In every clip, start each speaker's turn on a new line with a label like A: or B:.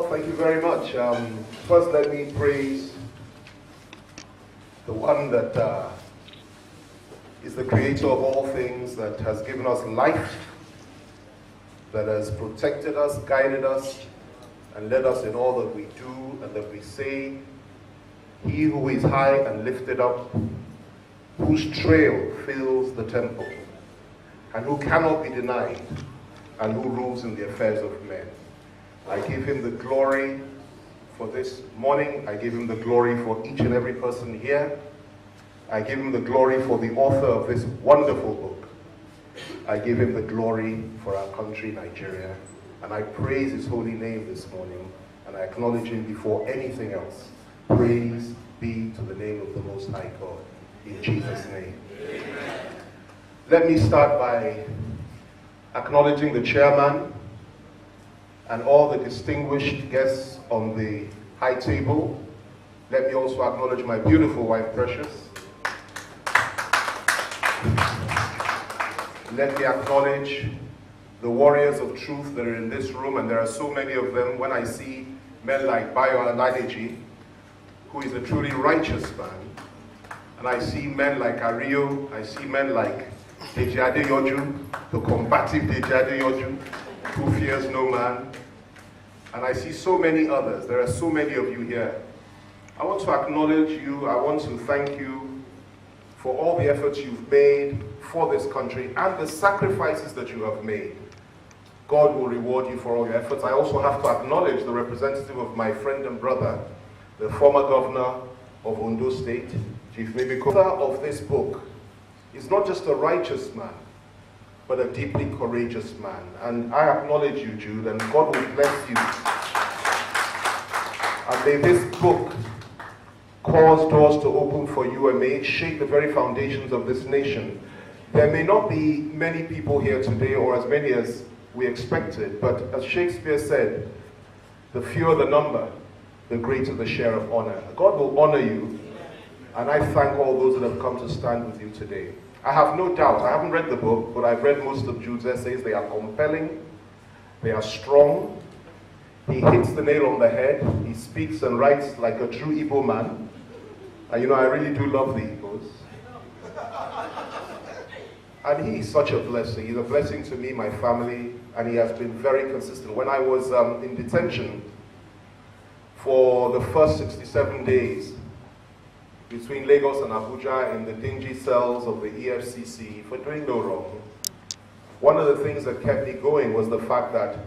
A: Well, thank you very much. First, let me praise the one that is the creator of all things, that has given us life, that has protected us, guided us, and led us in all that we do and that we say. He who is high and lifted up, whose trail fills the temple, and who cannot be denied, and who rules in the affairs of men. I give him the glory for this morning. I give him the glory for each and every person here. I give him the glory for the author of this wonderful book. I give him the glory for our country, Nigeria. And I praise his holy name this morning, and I acknowledge him before anything else. Praise be to the name of the Most High God. In Jesus' name. Amen. Let me start by acknowledging the chairman and all the distinguished guests on the high table. Let me also acknowledge my beautiful wife, Precious. Let me acknowledge the warriors of truth that are in this room, and there are so many of them. When I see men like Bayo Aladeji, who is a truly righteous man, and I see men like Ario, I see men like Deji Adeyoju, the combative Deji Adeyoju, who fears no man, and I see so many others. There are so many of you here. I want to acknowledge you. I want to thank you for all the efforts you've made for this country and the sacrifices that you have made. God will reward you for all your efforts. I also have to acknowledge the representative of my friend and brother, the former governor of Ondo State, Chief Mimiko. The author of this book is not just a righteous man, but a deeply courageous man. And I acknowledge you, Jude, and God will bless you. And may this book cause doors to open for you, and may it shake the very foundations of this nation. There may not be many people here today, or as many as we expected, but as Shakespeare said, the fewer the number, the greater the share of honor. God will honor you, and I thank all those that have come to stand with you today. I have no doubt, I haven't read the book, but I've read most of Jude's essays. They are compelling, they are strong. He hits the nail on the head. He speaks and writes like a true Igbo man. And you know, I really do love the Igbos. And he is such a blessing. He's a blessing to me, my family, and he has been very consistent. When I was in detention for the first 67 days, between Lagos and Abuja in the dingy cells of the EFCC for doing no wrong, one of the things that kept me going was the fact that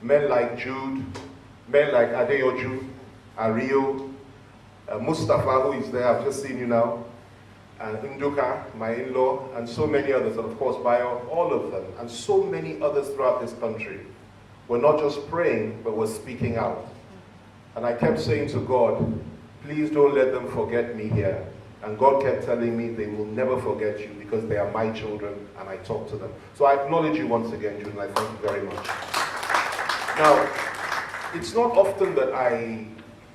A: men like Jude, men like Adeyoju, Ario, Mustafa, who is there, I've just seen you now, and Nduka, my in-law, and so many others, and of course Bayo, all of them, and so many others throughout this country were not just praying, but were speaking out. And I kept saying to God, please don't let them forget me here. And God kept telling me they will never forget you because they are my children and I talk to them. So I acknowledge you once again, Jude, and I thank you very much. Now, it's not often that I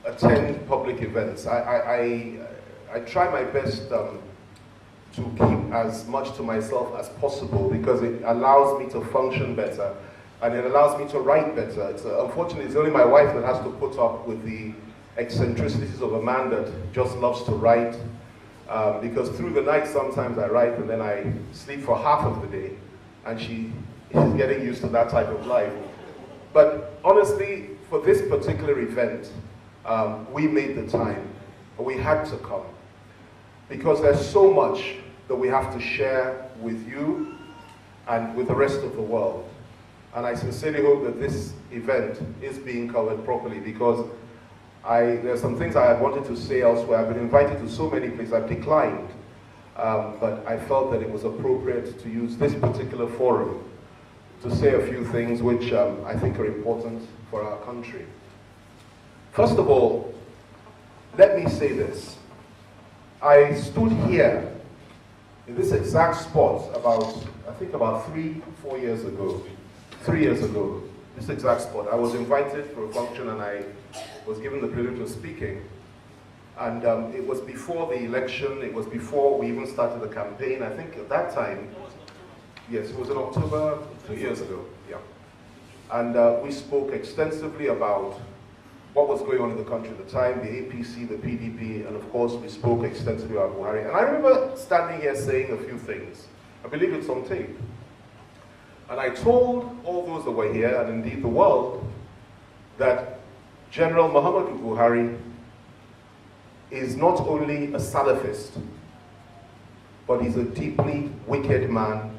A: attend public events. I try my best to keep as much to myself as possible because it allows me to function better and it allows me to write better. Unfortunately, it's only my wife that has to put up with the eccentricities of a man that just loves to write, because through the night sometimes I write and then I sleep for half of the day, and she is getting used to that type of life. But honestly, for this particular event, we made the time. We had to come because there's so much that we have to share with you and with the rest of the world. And I sincerely hope that this event is being covered properly, because there's some things I had wanted to say elsewhere. I've been invited to so many places, I've declined. But I felt that it was appropriate to use this particular forum to say a few things which I think are important for our country. First of all, let me say this. I stood here in this exact spot I think about 3-4 years ago. 3 years ago, this exact spot. I was invited for a function and I was given the privilege of speaking. And it was before the election, it was before we even started the campaign. I think at that time, yes, it was in October 2 years ago, yeah. And we spoke extensively about what was going on in the country at the time, the APC, the PDP, and of course we spoke extensively about Buhari. And I remember standing here saying a few things. I believe it's on tape. And I told all those that were here, and indeed the world, that General Muhammadu Buhari is not only a Salafist, but he's a deeply wicked man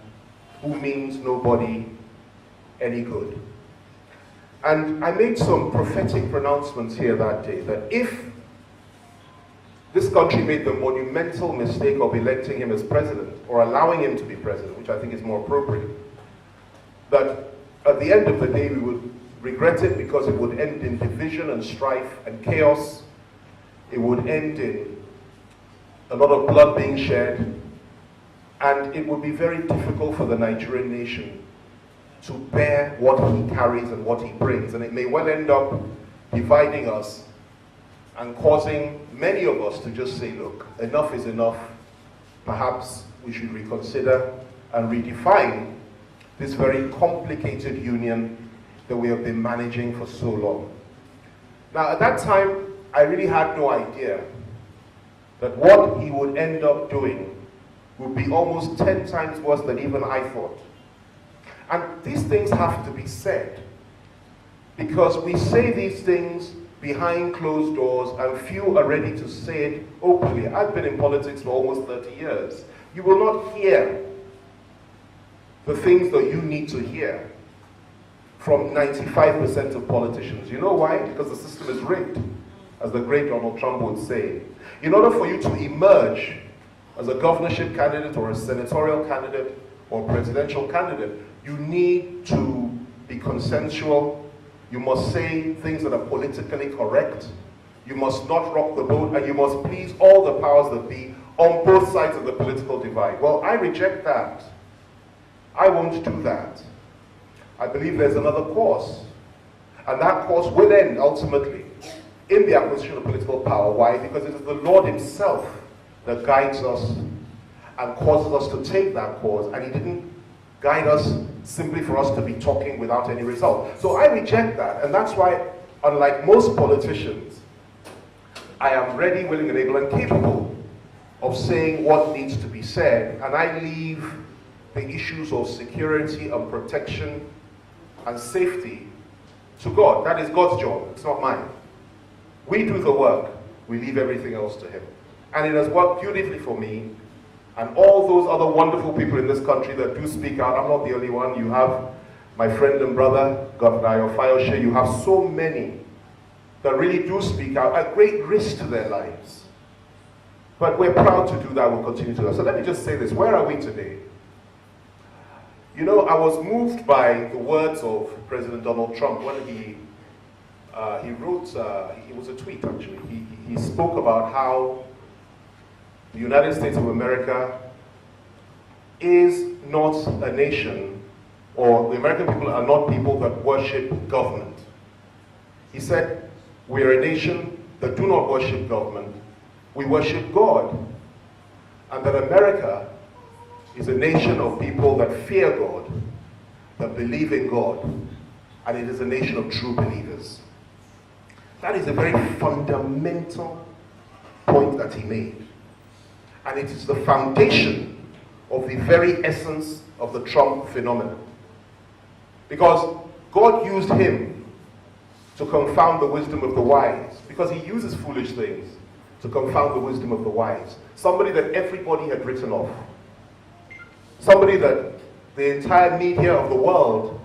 A: who means nobody any good. And I made some prophetic pronouncements here that day, that if this country made the monumental mistake of electing him as president, or allowing him to be president, which I think is more appropriate, that at the end of the day we would regret it because it would end in division and strife and chaos. It would end in a lot of blood being shed, and it would be very difficult for the Nigerian nation to bear what he carries and what he brings. And it may well end up dividing us and causing many of us to just say, look, enough is enough. Perhaps we should reconsider and redefine this very complicated union that we have been managing for so long. Now, at that time, I really had no idea that what he would end up doing would be almost 10 times worse than even I thought. And these things have to be said, because we say these things behind closed doors and few are ready to say it openly. I've been in politics for almost 30 years. You will not hear the things that you need to hear from 95% of politicians. You know why? Because the system is rigged, as the great Donald Trump would say. In order for you to emerge as a governorship candidate or a senatorial candidate or presidential candidate, you need to be consensual. You must say things that are politically correct. You must not rock the boat, and you must please all the powers that be on both sides of the political divide. Well, I reject that. I won't do that. I believe there's another course, and that course will end ultimately in the acquisition of political power. Why? Because it is the Lord himself that guides us and causes us to take that course, and he didn't guide us simply for us to be talking without any result. So I reject that, and that's why, unlike most politicians, I am ready, willing, and able, and capable of saying what needs to be said, and I leave the issues of security and protection and safety to God. That is God's job, it's not mine. We do the work, we leave everything else to him. And it has worked beautifully for me, and all those other wonderful people in this country that do speak out. I'm not the only one. You have my friend and brother, Governor Ayofayoshe. You have so many that really do speak out at great risk to their lives. But we're proud to do that, we'll continue to do that. So let me just say this, where are we today? You know, I was moved by the words of President Donald Trump when he wrote, it was a tweet actually, he spoke about how the United States of America is not a nation, or the American people are not people that worship government. He said, we are a nation that do not worship government, we worship God. And that America is a nation of people that fear God, that believe in God, and it is a nation of true believers. That is a very fundamental point that he made. And it is the foundation of the very essence of the Trump phenomenon. Because God used him to confound the wisdom of the wise, because he uses foolish things to confound the wisdom of the wise. Somebody that everybody had written off. Somebody that the entire media of the world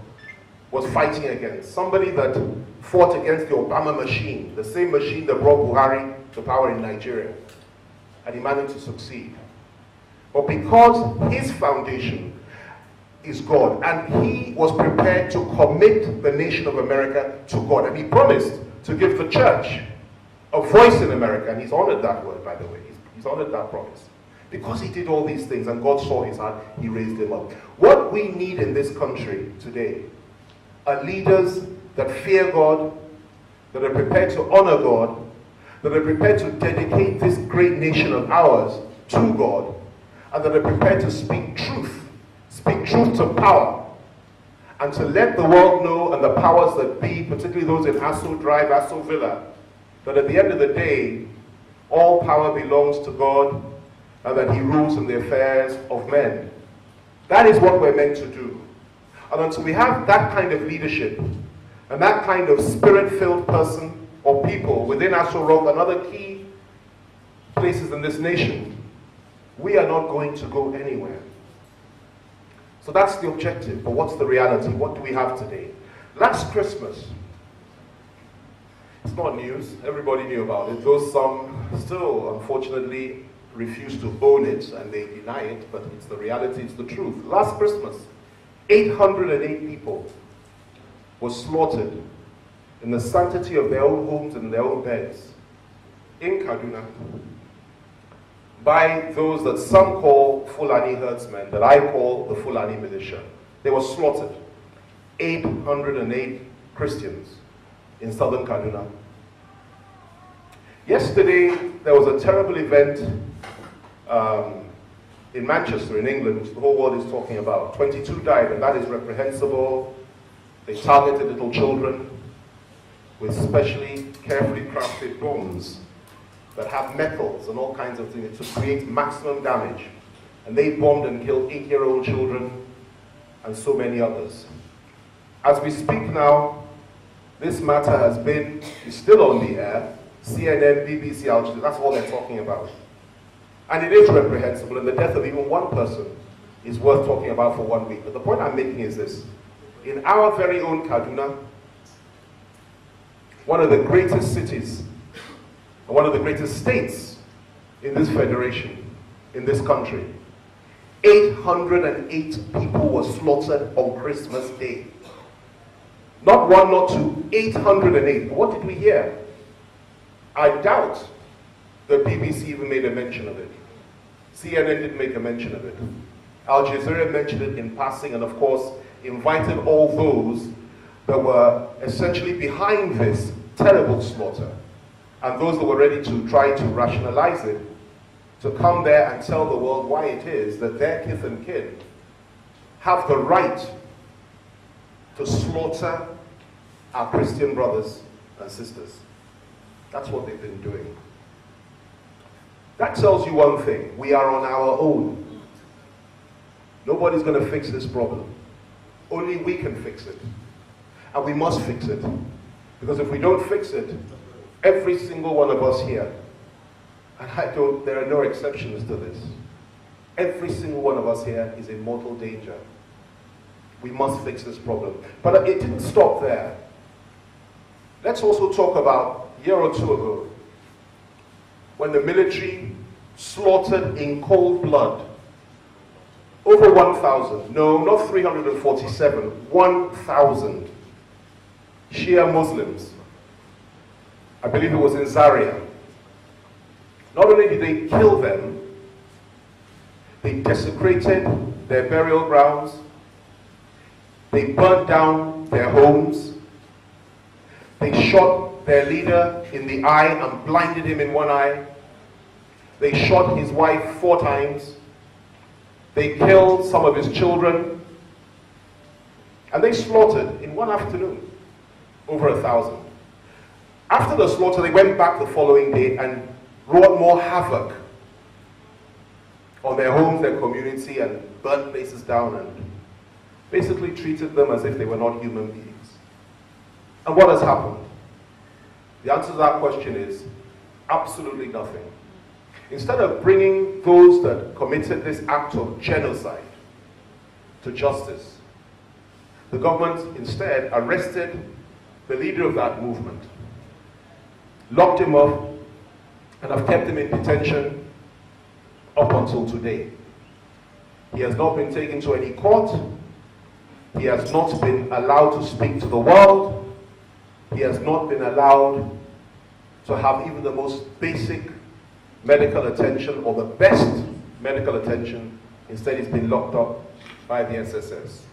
A: was fighting against. Somebody that fought against the Obama machine, the same machine that brought Buhari to power in Nigeria. And he managed to succeed. But because his foundation is God, and he was prepared to commit the nation of America to God, and he promised to give the church a voice in America, and he's honored that word, by the way. He's honored that promise. Because he did all these things, and God saw his heart, he raised him up. What we need in this country today are leaders that fear God, that are prepared to honor God, that are prepared to dedicate this great nation of ours to God, and that are prepared to speak truth to power, and to let the world know, and the powers that be, particularly those in Aso Drive, Aso Villa, that at the end of the day, all power belongs to God, and that he rules in the affairs of men. That is what we're meant to do. And until we have that kind of leadership, and that kind of spirit-filled person or people within Aso Rock and other key places in this nation, we are not going to go anywhere. So that's the objective, but what's the reality? What do we have today? Last Christmas, it's not news, everybody knew about it, though some still, unfortunately, refuse to own it and they deny it, but it's the reality, it's the truth. Last Christmas, 808 people were slaughtered in the sanctity of their own homes and their own beds in Kaduna by those that some call Fulani herdsmen, that I call the Fulani militia. They were slaughtered. 808 Christians in southern Kaduna. Yesterday, there was a terrible event in Manchester, in England, which the whole world is talking about. 22 died, and that is reprehensible. They targeted little children with specially carefully crafted bombs that have metals and all kinds of things to create maximum damage. And they bombed and killed 8-year-old children and so many others. As we speak now, this matter is still on the air. CNN, BBC, Al Jazeera, that's all they're talking about. And it is reprehensible, and the death of even one person is worth talking about for 1 week. But the point I'm making is this. In our very own Kaduna, one of the greatest cities, and one of the greatest states in this federation, in this country, 808 people were slaughtered on Christmas Day. Not one, not two, 808. But what did we hear? I doubt the BBC even made a mention of it. CNN didn't make a mention of it. Al Jazeera mentioned it in passing, and of course invited all those that were essentially behind this terrible slaughter, and those that were ready to try to rationalize it, to come there and tell the world why it is that their kith and kin have the right to slaughter our Christian brothers and sisters. That's what they've been doing. That tells you one thing: we are on our own. Nobody's going to fix this problem. Only we can fix it. And we must fix it. Because if we don't fix it, every single one of us here, and there are no exceptions to this, every single one of us here is in mortal danger. We must fix this problem. But it didn't stop there. Let's also talk about a year or two ago, when the military slaughtered in cold blood over 1,000, no, not 347, 1,000 Shia Muslims. I believe it was in Zaria. Not only did they kill them, they desecrated their burial grounds, they burnt down their homes, they shot their leader in the eye and blinded him in one eye. They shot his wife 4 times. They killed some of his children. And they slaughtered in one afternoon over 1,000. After the slaughter, they went back the following day and wrought more havoc on their homes, their community, and burnt places down and basically treated them as if they were not human beings. And what has happened? The answer to that question is absolutely nothing. Instead of bringing those that committed this act of genocide to justice, the government instead arrested the leader of that movement, locked him up, and have kept him in detention up until today. He has not been taken to any court. He has not been allowed to speak to the world. He has not been allowed to have even the most basic medical attention or the best medical attention. Instead, he's been locked up by the SSS.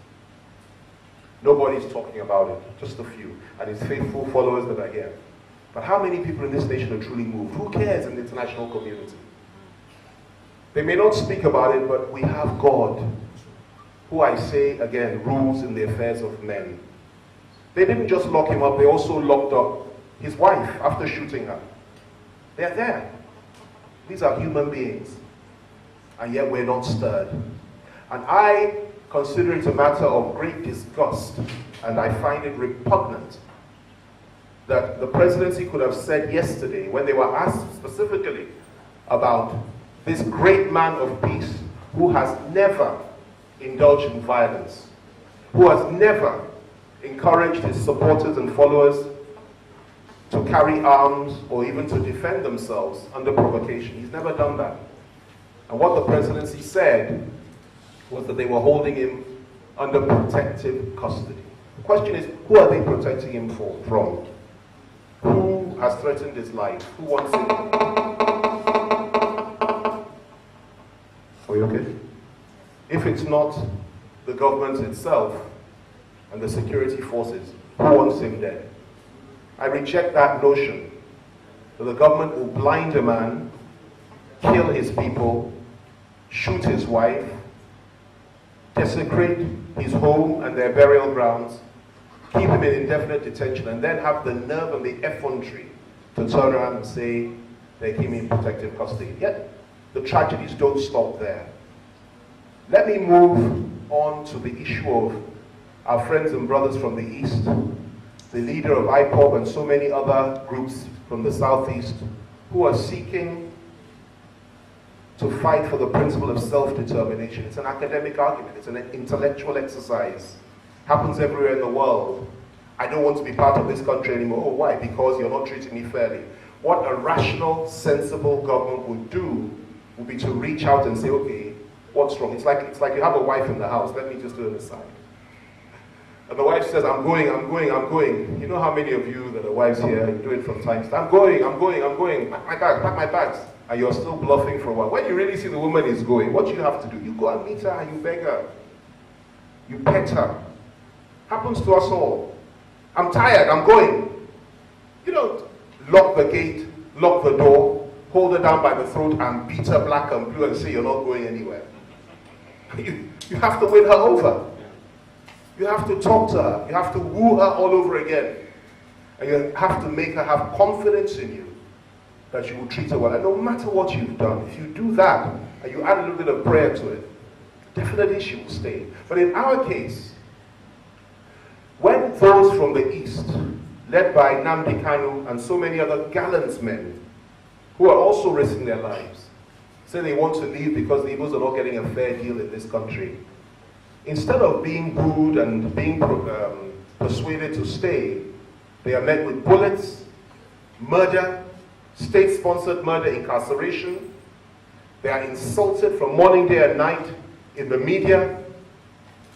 A: Nobody's talking about it, just a few, and his faithful followers that are here. But how many people in this nation are truly moved? Who cares in the international community? They may not speak about it, but we have God who I say again rules in the affairs of men. They didn't just lock him up, they also locked up his wife after shooting her. They're there. These are human beings. And yet we're not stirred. And I consider it a matter of great disgust, and I find it repugnant that the presidency could have said yesterday, when they were asked specifically about this great man of peace who has never indulged in violence, who has never encouraged his supporters and followers to carry arms or even to defend themselves under provocation. He's never done that. And what the presidency said was that they were holding him under protective custody. The question is, who are they protecting him from? Who has threatened his life? Who wants him? Are you okay? If it's not the government itself and the security forces, who wants him dead? I reject that notion that the government will blind a man, kill his people, shoot his wife, desecrate his home and their burial grounds, keep him in indefinite detention, and then have the nerve and the effrontery to turn around and say they keep him in protective custody. Yet, the tragedies don't stop there. Let me move on to the issue of our friends and brothers from the East, the leader of IPOB and so many other groups from the Southeast who are seeking to fight for the principle of self-determination. It's an academic argument, it's an intellectual exercise. Happens everywhere in the world. I don't want to be part of this country anymore. Oh, why? Because you're not treating me fairly. What a rational, sensible government would do would be to reach out and say, okay, what's wrong? It's like you have a wife in the house. Let me just do an aside. And the wife says, I'm going. You know how many of you that are wives here do it from time to time? I'm going. Pack my bags. And you're still bluffing for a while. When you really see the woman is going, what do you have to do? You go and meet her and you beg her. You pet her. Happens to us all. I'm tired, I'm going. You don't lock the gate, lock the door, hold her down by the throat and beat her black and blue and say you're not going anywhere. You have to win her over. You have to talk to her. You have to woo her all over again. And you have to make her have confidence in you that you will treat her well. And no matter what you've done, if you do that and you add a little bit of prayer to it, definitely she will stay. But in our case, when those from the East, led by Nnamdi Kanu and so many other gallant men who are also risking their lives, say they want to leave because the Igbos are not getting a fair deal in this country, instead of being booed and being persuaded to stay, they are met with bullets, murder, state-sponsored murder, incarceration. They are insulted from morning, day, and night in the media.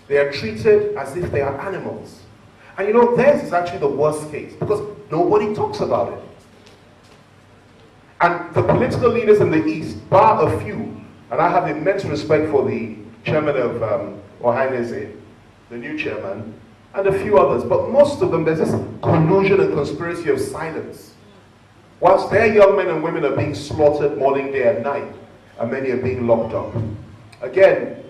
A: They are treated as if they are animals. And you know, theirs is actually the worst case because nobody talks about it. And the political leaders in the East, bar a few, and I have immense respect for the chairman of Ohanese, the new chairman, and a few others, but most of them, there's this collusion and conspiracy of silence. Whilst their young men and women are being slaughtered morning, day, and night, and many are being locked up. Again,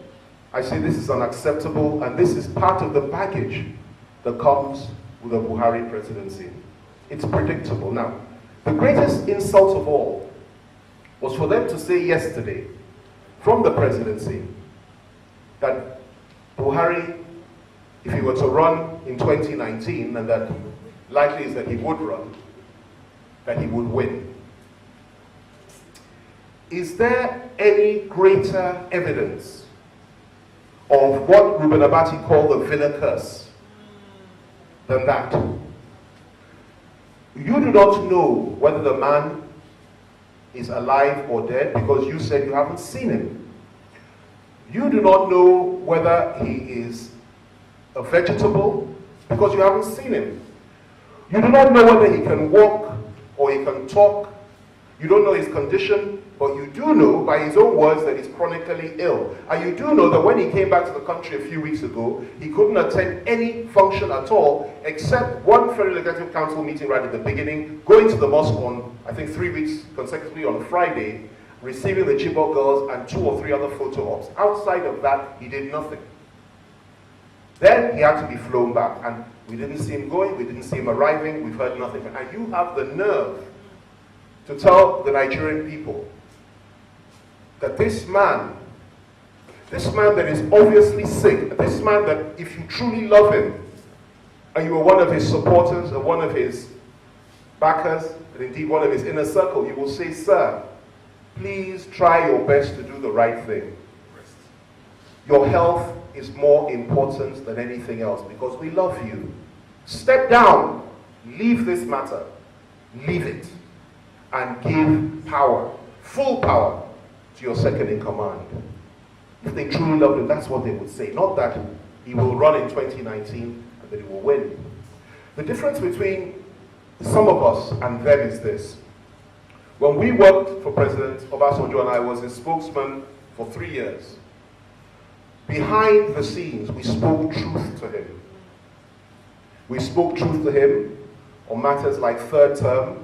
A: I say this is unacceptable, and this is part of the baggage that comes with the Buhari presidency. It's predictable. Now, the greatest insult of all was for them to say yesterday, from the presidency, that Buhari, if he were to run in 2019, and that likely is that he would run, that he would win. Is there any greater evidence of what Ruben Abati called the villa curse than that? You do not know whether the man is alive or dead because you said you haven't seen him. You do not know whether he is a vegetable because you haven't seen him. You do not know whether he can walk or he can talk. You don't know his condition, but you do know by his own words that he's chronically ill. And you do know that when he came back to the country a few weeks ago, he couldn't attend any function at all, except one Federal Executive Council meeting right at the beginning, going to the mosque on, I think, 3 weeks consecutively on a Friday, receiving the Chibok girls and 2 or 3 other photo ops. Outside of that, he did nothing. Then he had to be flown back, and we didn't see him going, we didn't see him arriving, we've heard nothing. And you have the nerve to tell the Nigerian people that this man that is obviously sick, this man that if you truly love him, and you are one of his supporters, or one of his backers, and indeed one of his inner circle, you will say, sir, please try your best to do the right thing. Your health is more important than anything else because we love you. Step down, leave this matter, leave it, and give power, full power, to your second in command. If they truly loved him, that's what they would say. Not that he will run in 2019 and that he will win. The difference between some of us and them is this. When we worked for President Obasanjo and I was his spokesman for 3 years, behind the scenes, we spoke truth to him. We spoke truth to him on matters like third term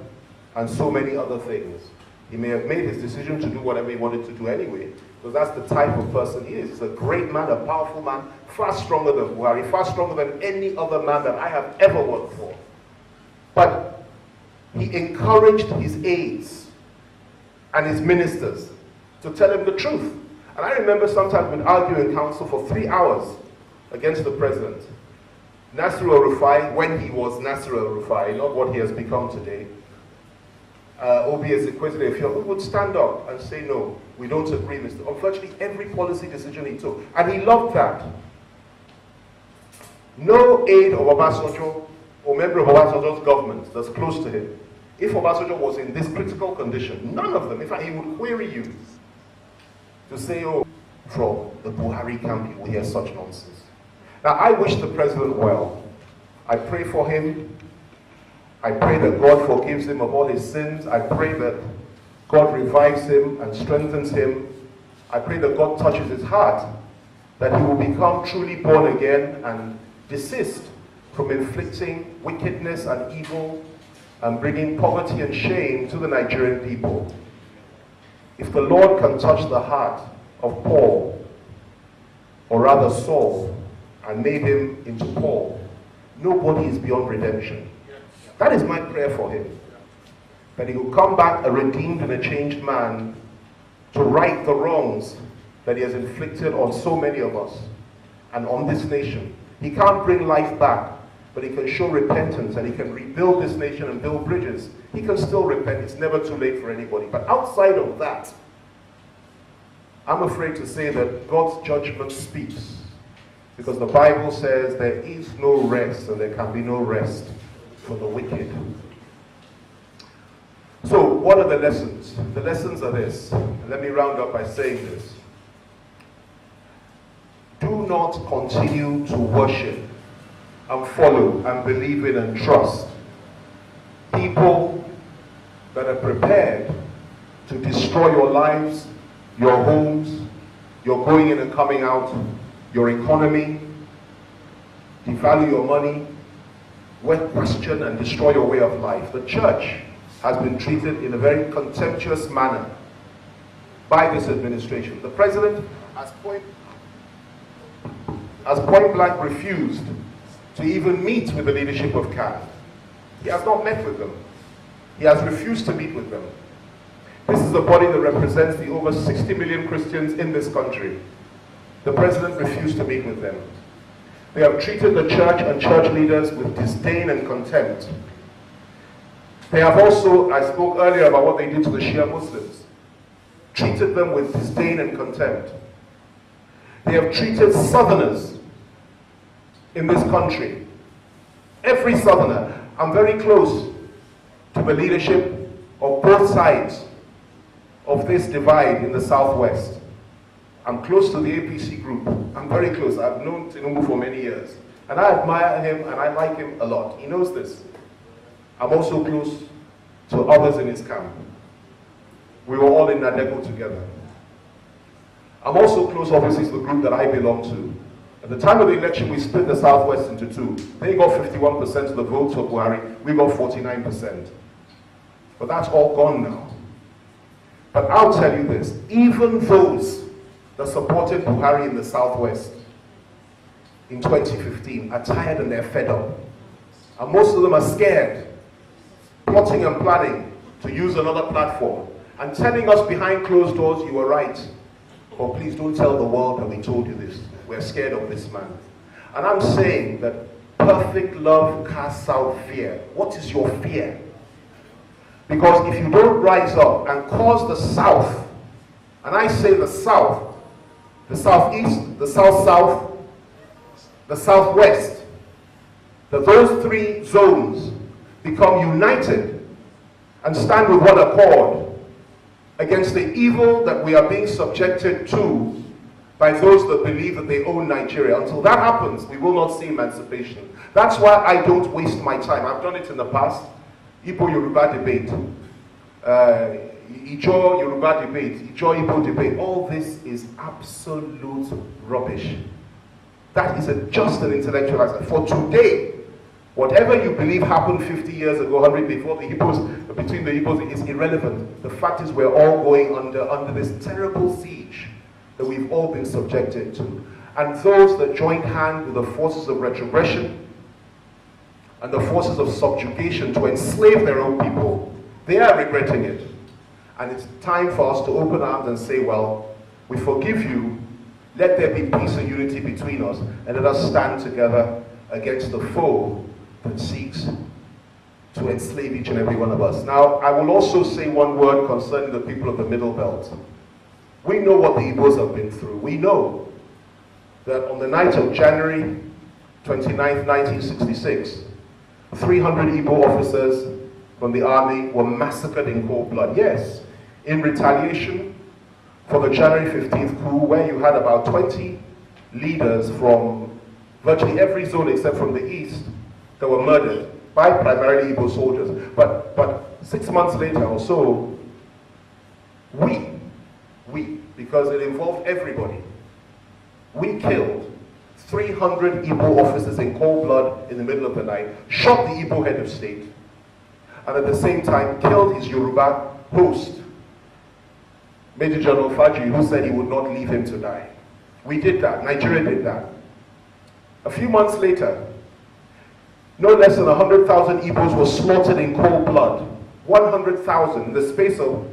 A: and so many other things. He may have made his decision to do whatever he wanted to do anyway, because that's the type of person he is. He's a great man, a powerful man, far stronger than Buhari, far stronger than any other man that I have ever worked for. But he encouraged his aides and his ministers to tell him the truth. And I remember sometimes we'd argue in council for 3 hours against the president. Nasir el-Rufai, when he was Nasir el-Rufai, not what he has become today, Obi as Inquisitor, we would stand up and say, no, we don't agree, Mr. On virtually every policy decision he took. And he loved that. No aide of Obasanjo or member of Obasanjo's government that's close to him, if Obasanjo was in this critical condition, none of them, in fact, he would query you to say, oh, from the Buhari camp, you will hear such nonsense. Now, I wish the president well. I pray for him. I pray that God forgives him of all his sins. I pray that God revives him and strengthens him. I pray that God touches his heart, that he will become truly born again and desist from inflicting wickedness and evil and bringing poverty and shame to the Nigerian people. If the Lord can touch the heart of Paul, or rather Saul, and made him into Paul, nobody is beyond redemption. That is my prayer for him. That he will come back a redeemed and a changed man to right the wrongs that he has inflicted on so many of us and on this nation. He can't bring life back, but he can show repentance and he can rebuild this nation and build bridges. He can still repent. It's never too late for anybody. But outside of that, I'm afraid to say that God's judgment speaks. Because the Bible says there is no rest and there can be no rest for the wicked. So, what are the lessons? The lessons are this. And let me round up by saying this. Do not continue to worship and follow and believe in and trust people that are prepared to destroy your lives, your homes, your going in and coming out, your economy, devalue your money, question and destroy your way of life. The church has been treated in a very contemptuous manner by this administration. The president has point blank refused to even meet with the leadership of CAN. He has not met with them. He has refused to meet with them. This is the body that represents the over 60 million Christians in this country. The president refused to meet with them. They have treated the church and church leaders with disdain and contempt. They have also, I spoke earlier about what they did to the Shia Muslims, treated them with disdain and contempt. They have treated Southerners in this country, every Southerner. I'm very close to the leadership of both sides of this divide in the Southwest. I'm close to the APC group. I'm very close. I've known Tinubu for many years. And I admire him and I like him a lot. He knows this. I'm also close to others in his camp. We were all in Nadego together. I'm also close, obviously, to the group that I belong to. At the time of the election, we split the Southwest into two. They got 51% of the votes for Buhari. We got 49%. But that's all gone now. But I'll tell you this, even those that supported Buhari in the Southwest, in 2015 are tired and they're fed up. And most of them are scared, plotting and planning to use another platform and telling us behind closed doors, you were right. But please don't tell the world that we told you this. We're scared of this man. And I'm saying that perfect love casts out fear. What is your fear? Because if you don't rise up and cause the South, and I say the South, the Southeast, the South-South, the Southwest, that those three zones become united and stand with one accord against the evil that we are being subjected to by those that believe that they own Nigeria. Until that happens, we will not see emancipation. That's why I don't waste my time. I've done it in the past. Igbo-Yoruba debate, Ijo-Yoruba debate, Ijo-Igbo debate. All this is absolute rubbish. That is just an intellectual answer. For today, whatever you believe happened 50 years ago, 100 before the Igbos, between the Igbos, is irrelevant. The fact is we're all going under this terrible siege that we've all been subjected to. And those that joined hand with the forces of retrogression and the forces of subjugation to enslave their own people, they are regretting it. And it's time for us to open arms and say, well, we forgive you, let there be peace and unity between us, and let us stand together against the foe that seeks to enslave each and every one of us. Now, I will also say one word concerning the people of the Middle Belt. We know what the Igbos have been through. We know that on the night of January 29th, 1966, 300 Igbo officers from the army were massacred in cold blood. Yes, in retaliation for the January 15th coup, where you had about 20 leaders from virtually every zone except from the east that were murdered by primarily Igbo soldiers. But 6 months later or so, we, because it involved everybody, we killed 300 Igbo officers in cold blood in the middle of the night, shot the Igbo head of state, and at the same time killed his Yoruba host, Major General Faji, who said he would not leave him to die. We did that. Nigeria did that. A few months later, no less than 100,000 Igbos were slaughtered in cold blood. 100,000 in the space of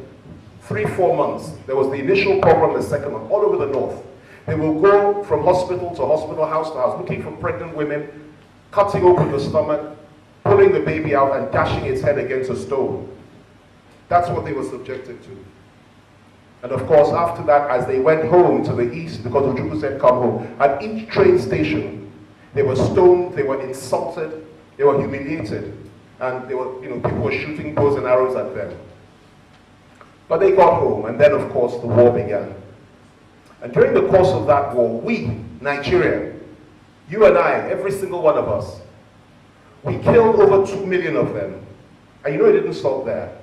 A: 3-4 months. There was the initial pogrom, the second one, all over the north. They will go from hospital to hospital, house to house, looking for pregnant women, cutting open the stomach, pulling the baby out and dashing its head against a stone. That's what they were subjected to. And of course, after that, as they went home to the east, because Ojukwu said, come home, at each train station, they were stoned, they were insulted, they were humiliated, and they were, people were shooting bows and arrows at them. But they got home, and then, of course, the war began. And during the course of that war, we, Nigeria, you and I, every single one of us, we killed over 2 million of them. And it didn't stop there.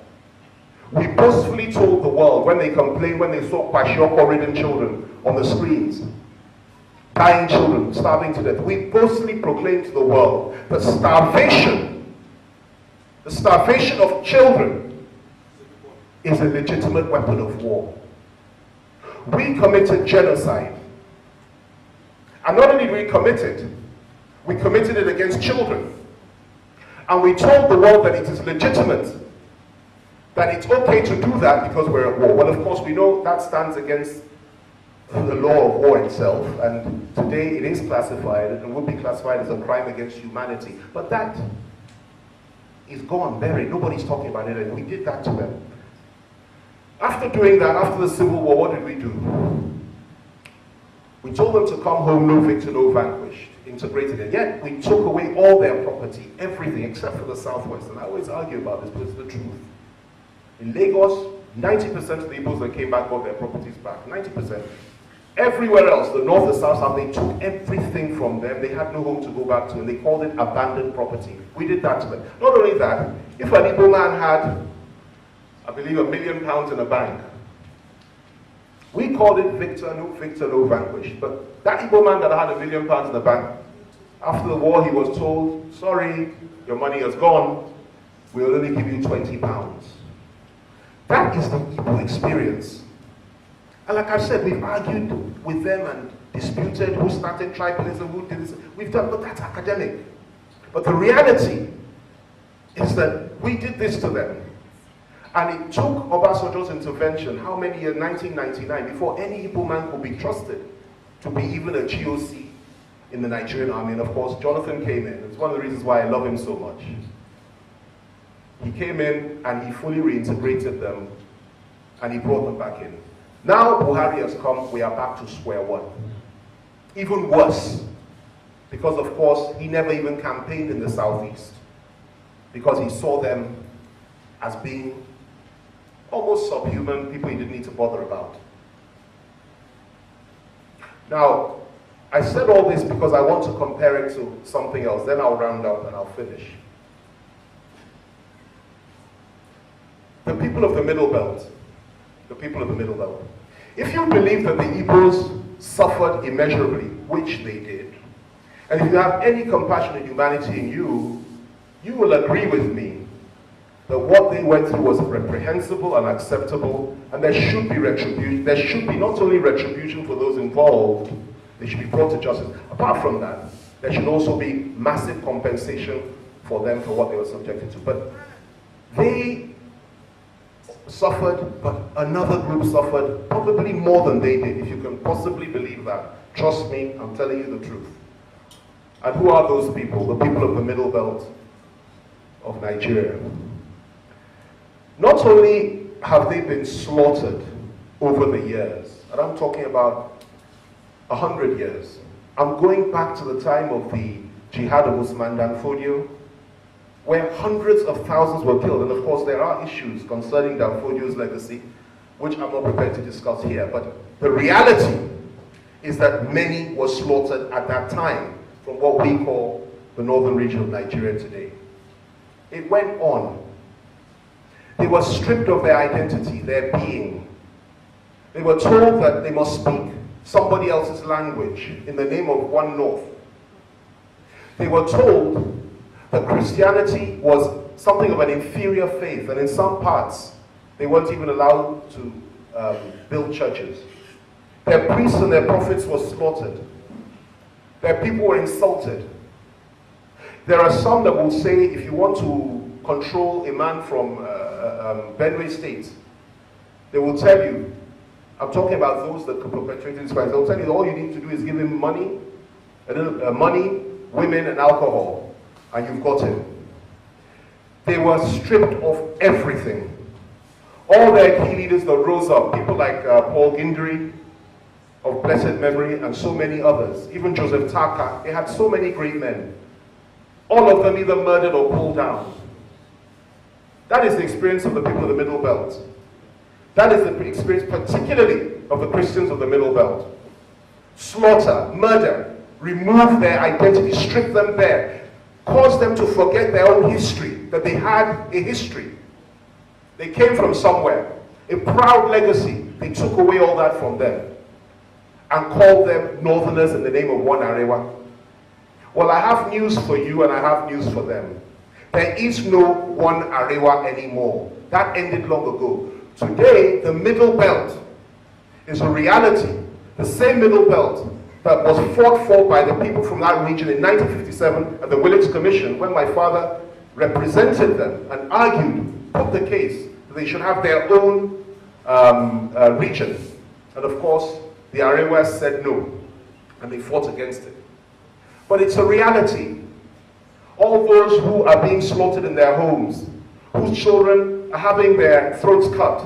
A: We boastfully told the world when they complained, when they saw kwashiorkor-ridden children on the screens, dying children, starving to death, we boastfully proclaimed to the world that the starvation of children is a legitimate weapon of war. We committed genocide. And not only did we commit it, we committed it against children. And we told the world that it is legitimate, that it's okay to do that because we're at war. Well, of course, we know that stands against the law of war itself, and today it is classified and would be classified as a crime against humanity. But that is gone, buried. Nobody's talking about it, and we did that to them. After doing that, after the Civil War, what did we do? We told them to come home, no victor, no vanquished, integrated it. Yet we took away all their property, everything, except for the Southwest. And I always argue about this, but it's the truth. In Lagos, 90% of the Igbos that came back got their properties back. 90%. Everywhere else, the North, the South, they took everything from them. They had no home to go back to, and they called it abandoned property. We did that to them. Not only that, if an Igbo man had, I believe, £1 million in a bank, we called it victor, no vanquished. But that Igbo man that had £1 million in the bank, after the war he was told, sorry, your money has gone, we'll only give you £20. That is the Igbo experience. And like I said, we've argued with them and disputed who started tribalism, who did this. We've done, but that's academic. But the reality is that we did this to them. And it took Obasanjo's intervention, how many years? 1999, before any Igbo man could be trusted to be even a GOC in the Nigerian army. And of course, Jonathan came in. It's one of the reasons why I love him so much. He came in and he fully reintegrated them and he brought them back in. Now Buhari has come, we are back to square one. Even worse, because of course, he never even campaigned in the southeast because he saw them as being almost subhuman, people he didn't need to bother about. Now, I said all this because I want to compare it to something else, then I'll round out and I'll finish. The people of the Middle Belt, if you believe that the Igbos suffered immeasurably, which they did, and if you have any compassion and humanity in you, you will agree with me that what they went through was reprehensible and unacceptable, and there should be retribution. There should be not only retribution for those involved, they should be brought to justice. Apart from that, there should also be massive compensation for them for what they were subjected to. But they suffered, but another group suffered probably more than they did, if you can possibly believe that. Trust me, I'm telling you the truth. And who are those people? The people of the Middle Belt of Nigeria. Not only have they been slaughtered over the years, and I'm talking about 100 years. I'm going back to the time of the Jihad of Usman Dan Fodio, where hundreds of thousands were killed. And of course, there are issues concerning Dan Fodio's legacy, which I'm not prepared to discuss here. But the reality is that many were slaughtered at that time from what we call the northern region of Nigeria today. It went on. They were stripped of their identity, their being. They were told that they must speak somebody else's language in the name of One North. They were told that Christianity was something of an inferior faith, and in some parts, they weren't even allowed to build churches. Their priests and their prophets were slaughtered. Their people were insulted. There are some that will say, if you want to control a man from Benue State, they will tell you, I'm talking about those that could perpetrate this crime, they'll tell you that all you need to do is give him money, money, women, and alcohol, and you've got him. They were stripped of everything. All their key leaders that rose up, people like Paul Gindri, of blessed memory, and so many others, even Joseph Taka, they had so many great men. All of them either murdered or pulled down. That is the experience of the people of the Middle Belt. That is the experience particularly of the Christians of the Middle Belt. Slaughter, murder, remove their identity, strip them bare, cause them to forget their own history, that they had a history. They came from somewhere, a proud legacy. They took away all that from them and called them Northerners in the name of One Arewa. Well, I have news for you and I have news for them. There is no One Arewa anymore. That ended long ago. Today, the Middle Belt is a reality. The same Middle Belt that was fought for by the people from that region in 1957 at the Willits Commission, when my father represented them and argued, put the case, that they should have their own region. And of course, the Arewas said no, and they fought against it. But it's a reality. All those who are being slaughtered in their homes, whose children are having their throats cut,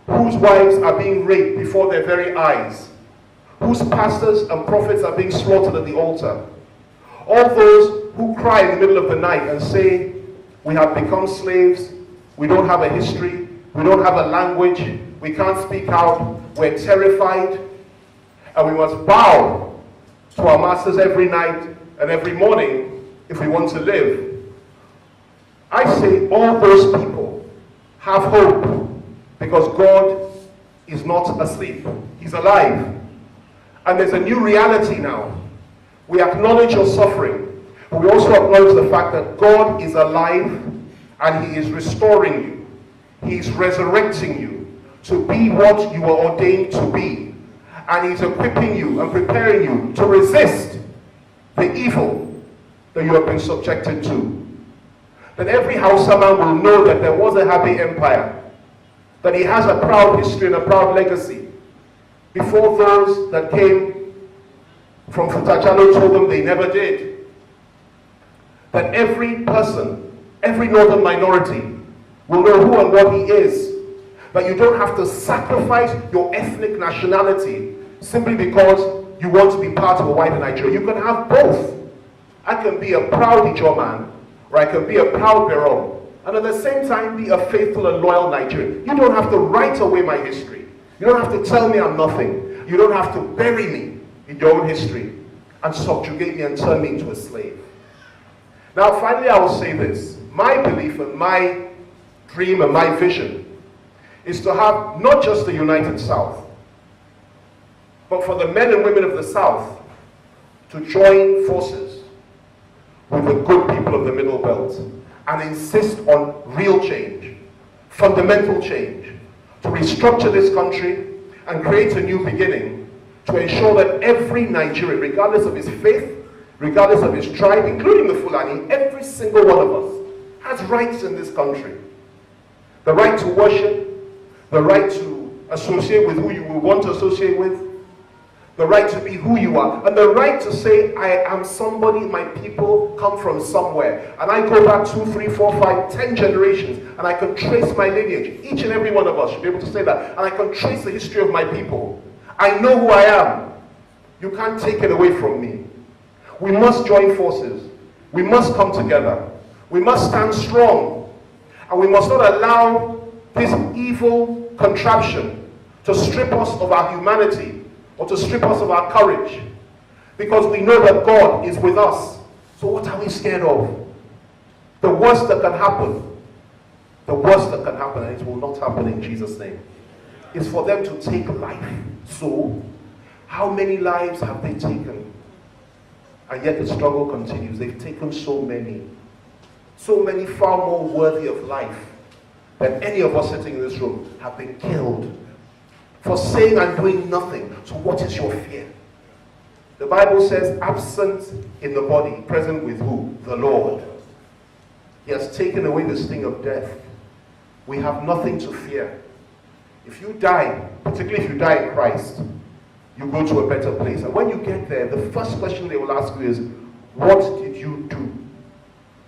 A: whose wives are being raped before their very eyes, whose pastors and prophets are being slaughtered at the altar, all those who cry in the middle of the night and say, we have become slaves, we don't have a history, we don't have a language, we can't speak out, we're terrified, and we must bow to our masters every night and every morning if we want to live. I say all those people have hope because God is not asleep. He's alive. And there's a new reality now. We acknowledge your suffering, but we also acknowledge the fact that God is alive and He is restoring you. He's resurrecting you to be what you were ordained to be. And he's equipping you and preparing you to resist the evil that you have been subjected to. That every Hausa man will know that there was a happy empire, that he has a proud history and a proud legacy. Before those that came from Futajalo told them they never did. That every person, every northern minority will know who and what he is. That you don't have to sacrifice your ethnic nationality simply because you want to be part of a wider Nigeria. You can have both. I can be a proud Ijaw man, or I can be a proud Berom, and at the same time be a faithful and loyal Nigerian. You don't have to write away my history. You don't have to tell me I'm nothing. You don't have to bury me in your own history and subjugate me and turn me into a slave. Now finally I will say this. My belief and my dream and my vision is to have not just a united South, but for the men and women of the South to join forces with the good people of the Middle Belt and insist on real change, fundamental change, to restructure this country and create a new beginning, to ensure that every Nigerian, regardless of his faith, regardless of his tribe, including the Fulani, every single one of us has rights in this country. The right to worship, the right to associate with who you will want to associate with, the right to be who you are, and the right to say, I am somebody, my people come from somewhere. And I go back 2, 3, 4, 5, 10 generations, and I can trace my lineage. Each and every one of us should be able to say that. And I can trace the history of my people. I know who I am. You can't take it away from me. We must join forces. We must come together. We must stand strong. And we must not allow this evil contraption to strip us of our humanity, or to strip us of our courage, because we know that God is with us. So what are we scared of? The worst that can happen, and it will not happen in Jesus' name, is for them to take life. So, how many lives have they taken? And yet the struggle continues. They've taken so many far more worthy of life than any of us sitting in this room have been killed for saying and doing nothing. So what is your fear? The Bible says, absent in the body, present with who? The Lord. He has taken away the sting of death. We have nothing to fear. If you die, particularly if you die in Christ, you go to a better place. And when you get there, the first question they will ask you is, what did you do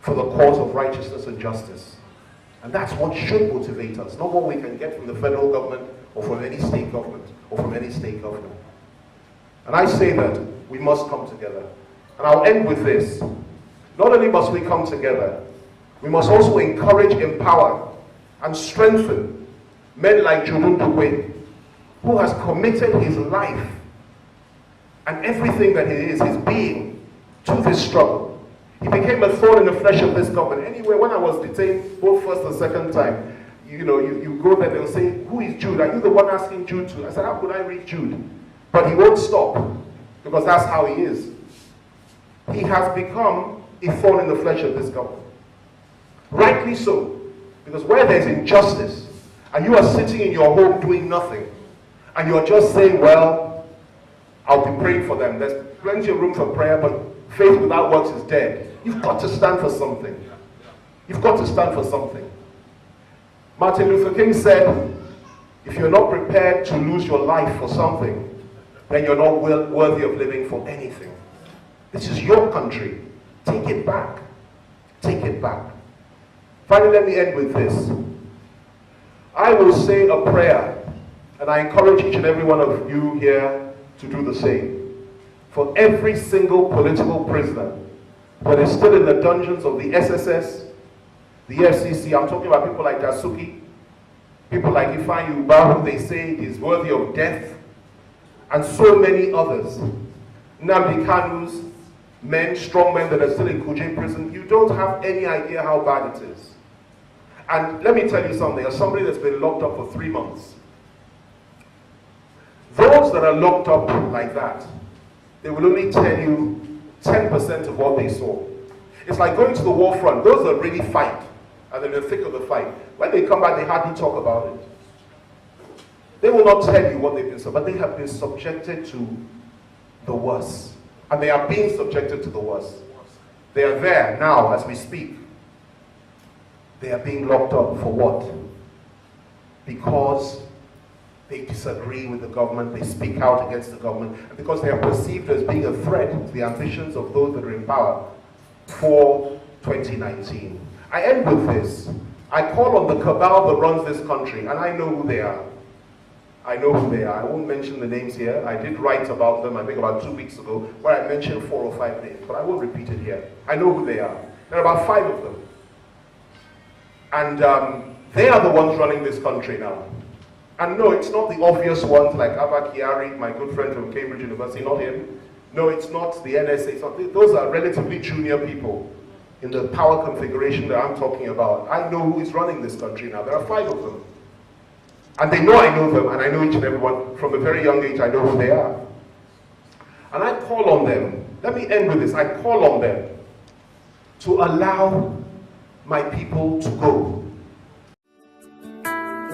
A: for the cause of righteousness and justice? And that's what should motivate us, not what we can get from the federal government or from any state government or from any state government. And I say that we must come together. And I'll end with this. Not only must we come together, we must also encourage, empower, and strengthen men like Judun Dugwe, who has committed his life and everything that he is, his being, to this struggle. He became a thorn in the flesh of this government. Anyway, when I was detained both first and second time, you go there, they'll say, who is Jude? Are you the one asking Jude to? I said, how could I read Jude? But he won't stop, because that's how he is. He has become a thorn in the flesh of this government. Rightly so, because where there's injustice, and you are sitting in your home doing nothing, and you're just saying, well, I'll be praying for them. There's plenty of room for prayer, but faith without works is dead. You've got to stand for something. You've got to stand for something. Martin Luther King said, if you're not prepared to lose your life for something, then you're not worthy of living for anything. This is your country. Take it back. Take it back. Finally, let me end with this. I will say a prayer, and I encourage each and every one of you here to do the same. For every single political prisoner that is still in the dungeons of the SSS, the FCC, I'm talking about people like Dasuki, people like Ifeanyi Ubah, who they say is worthy of death, and so many others. Nnamdi Kanu's men, strong men that are still in Kuje prison. You don't have any idea how bad it is. And let me tell you something, as somebody that's been locked up for 3 months, those that are locked up like that, they will only tell you 10% of what they saw. It's like going to the war front. Those that really fight, and they're in the thick of the fight, when they come back, they hardly talk about it. They will not tell you what they've been, but they have been subjected to the worst. And they are being subjected to the worst. They are there now as we speak. They are being locked up for what? Because they disagree with the government, they speak out against the government, and because they are perceived as being a threat to the ambitions of those that are in power for 2019. I end with this. I call on the cabal that runs this country, and I know who they are. I know who they are. I won't mention the names here. I did write about them, I think about 2 weeks ago, where I mentioned 4 or 5 names, but I won't repeat it here. I know who they are. There are about 5 of them. And they are the ones running this country now. And no, it's not the obvious ones like Abba Kyari, my good friend from Cambridge University, not him. No, it's not the NSA. It's not, those are relatively junior people in the power configuration that I'm talking about. I know who is running this country now. There are 5 of them. And they know I know them, and I know each and every one. From a very young age, I know who they are. And I call on them, let me end with this, I call on them to allow my people to go.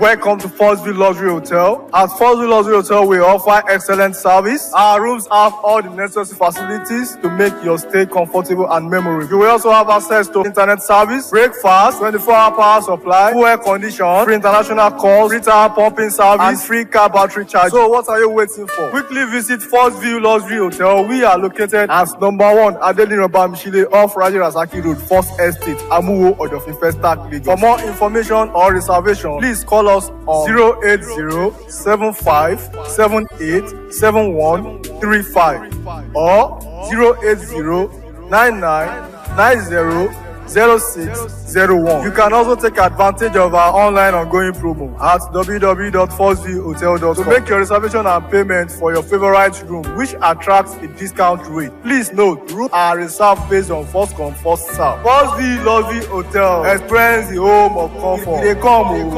B: Welcome to Forstview Luxury Hotel. At Forstview Luxury Hotel, we offer excellent service. Our rooms have all the necessary facilities to make your stay comfortable and memorable. You will also have access to internet service, breakfast, 24-hour power supply, full air condition, free international calls, free tire pumping service, and free car battery charge. So what are you waiting for? Quickly visit Forstview Luxury Hotel. We are located at number 1 Adeline Bamishile off Raji Rasaki Road, First Estate, Amuwo, Odofin Festac, Lagos. For more information or reservation, please call us on 08075787135 or 08099900601. You can also take advantage of our online ongoing promo at www.forceviewhotel.com to make your reservation and payment for your favorite room, which attracts a discount rate. Please note, rooms are reserved based on first come, first serve. Forstview Luxury Hotel. Experience the home of comfort. They come.